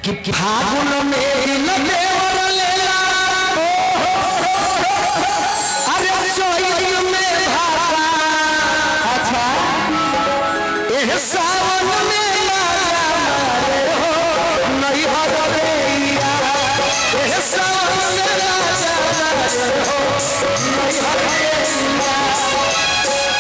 कि फागुन में देवर लेला अरे सोई में भागा अच्छा एह सावन में लागा मारे हो नहीं हर देया एह सावन में लागा मारे हो नहीं हर देया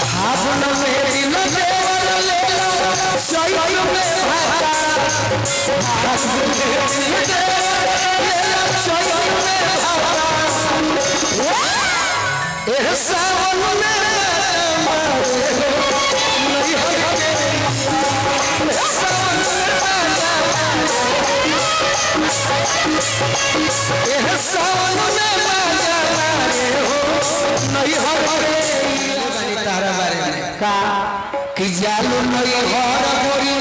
फागुन में देवर लेला सोई में भागा कि जालू नहीं हर गोरी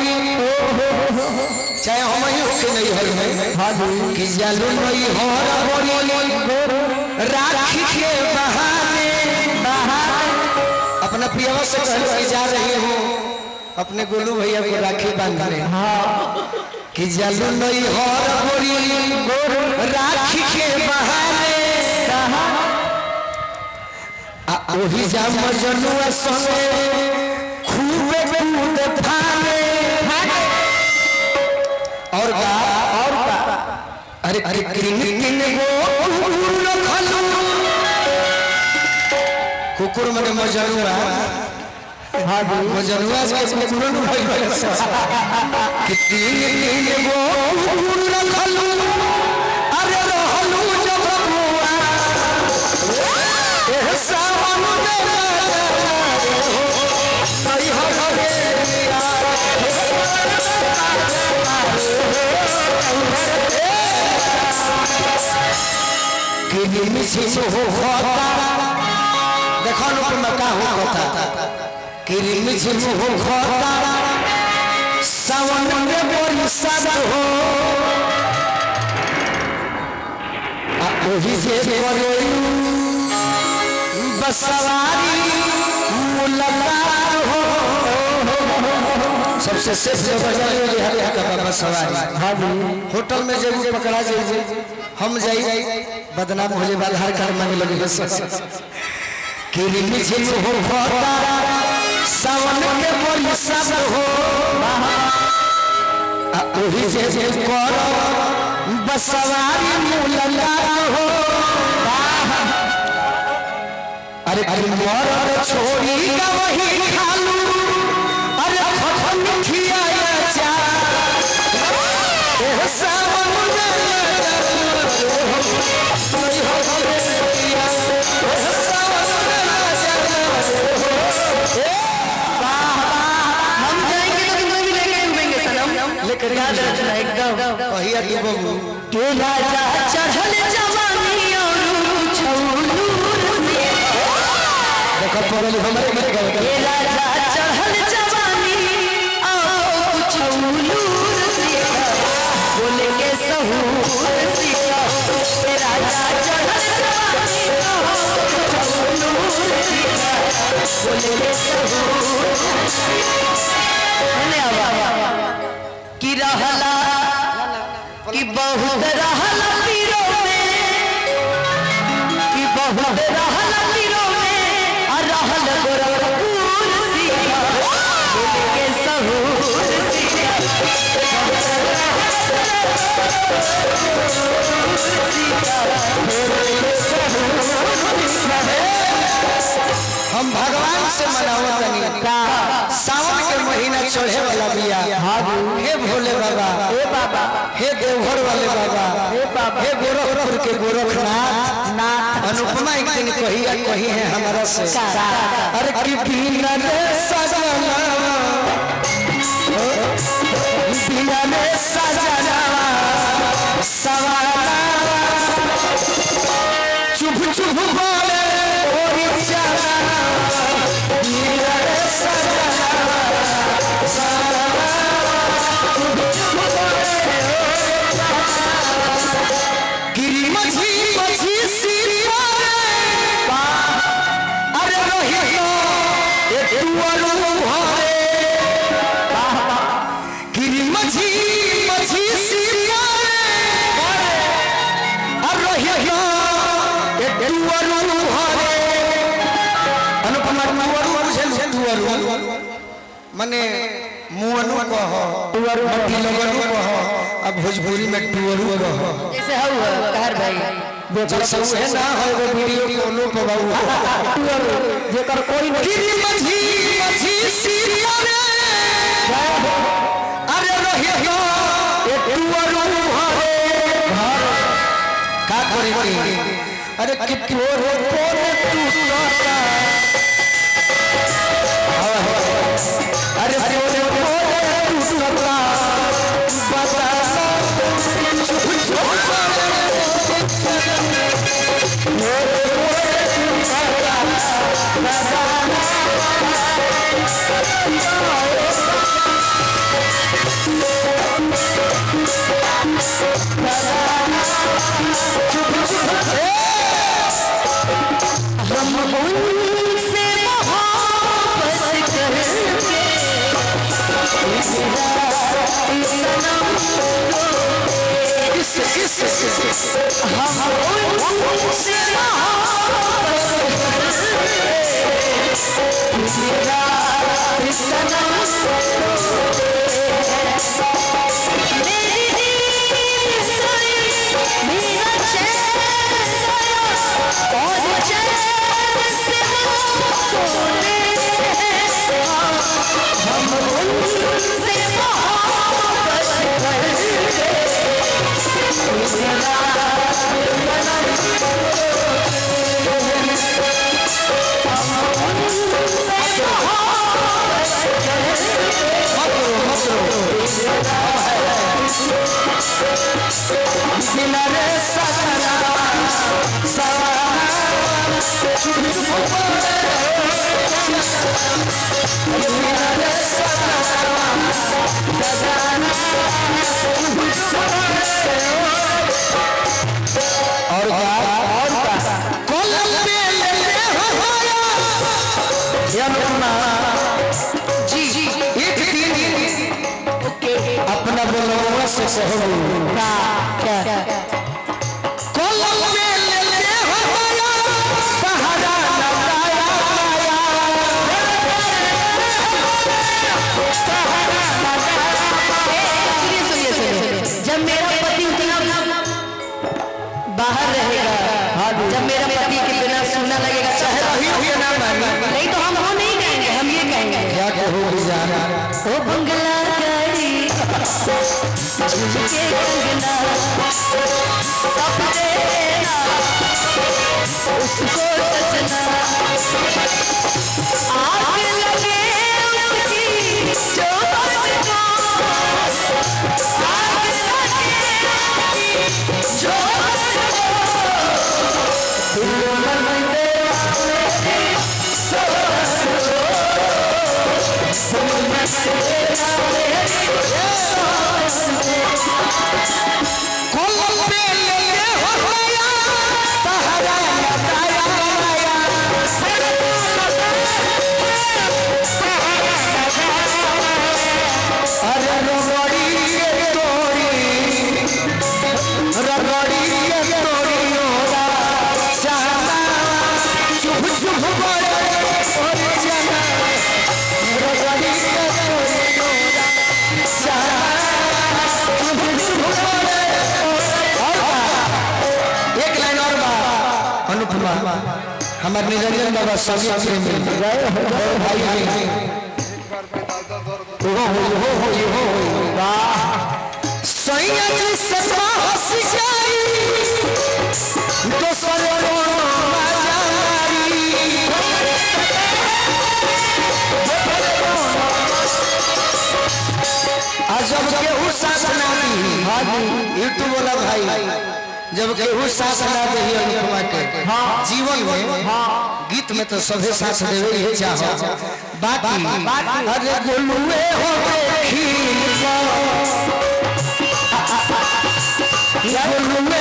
चाहे हम ही के नहीं हर में कि जालू नहीं हर गोरी राखी के बहाने अपना पियावा से कहल के जा रही हूँ अपने गोलू भैया को राखी बांधने कि जालू नहीं हर गोरी राखी के बहाने ओही जाम मजनुआ संगे खूबे कूद फाने और का अरे किन किन गो कुकुर मने मजनुआ हां मजनुआ के कुकुर न भइल कि किन किन गो कुकुर रखलू अरे रहलू जब बुआ एह सावन में नहीं हर देया कि मिसिस हो होता देखो न में का हो होता कि मिसिस हो होता सावन में बरसात हो ओही से करोई बसवारी मुलाकात हो सबसे सेफ जगह है का बसवारी होटल में जब पकड़ा जाए हम जाई बदनाम हो जाए आधार कार्ड मांगे लगे कि मिसिस हो होता सावन के बरसात हो ओही से करो बसवारी मुलाकात हो अरे मरद छोड़ी का वही खालू अरे खखन खियाया जा एह सावन में नहीं हो देया एह सावन में हम जाएंगे लेकिन कोई भी लेके घूमेंगे सनम लेकर याद रखना एकदम कहिया की बबू के राजा चढ़ल जवानी और छौलू देखो पड़ल हमरे गीत गावे के राजा चढ़ल जवानी और छौलू बोले के सहूर सीता के राजा चढ़ल जवानी और छौलू बोले के सहूर ने आवा कि रहला कि बहुत रहला पीरो में कि बहुत रहला पीरो में और रहल गोरखपुर सीता बोले के सहूर सीता हम भगवान से मनावत तनी का सावन के महीना चढ़े वाला बिया हे भोले बाबा हे बाबा हे देवघर वाले बाबा हे बाबा हे गोरखपुर के गोरखनाथ अनुपमा एक दिन कही है हमारा से अरे कि बिना रे सजना बिना रे सजना सवारा चुप चुप बोले ओरी जाना बिना रे सजना सवारा चुप चुप बोले गिरी मछी मछी सीता अरे रोहितो ए दुआरू भरे गिरी मछी मछी टुअरु हरे अनुपमा टुअरु बुझे टुअरु माने मुअनु कह मट्टी लगनु कह अब भोजपुरी में टुअरु कह जैसे हो कहर भाई जैसे है ना है वो वीडियो कॉल पे बाबू टुअरु जेकर कोई नहीं गिरी मझी मझी सीरिया रे अरे रहियो ए टुअरु हरे का करे के अरे कि तोरे तोरे टूटता अरे तोरे तोरे टूटता बता अपना बोलवा से कहो क्या कोलम में ले ले होया सहारा लगाया सुनिए जब मेरा पति उतना बाहर रहेगा जब मेरा पति के बिना सुनना लगेगा चाहे रही हुई ना मानी नहीं तो हम वो नहीं कहेंगे हम ये कहेंगे क्या कहोगे जाना ओ बंगला गाड़ी झुमके कंगना सब देना उसको सजना आग लगे उसकी जोत को आग लगे उसकी जोत को दिल में हमारे निरंजन बाबा सभी प्रेमी भाई जब केहू साथ ना दी यूट्यूब वाला भाई जब केहू साथ ना दे अनुपमा के जीवन में गीत में तो सभी साथ देवे ही चाहो बाकी अरे गोलुए हो खीर गोलुए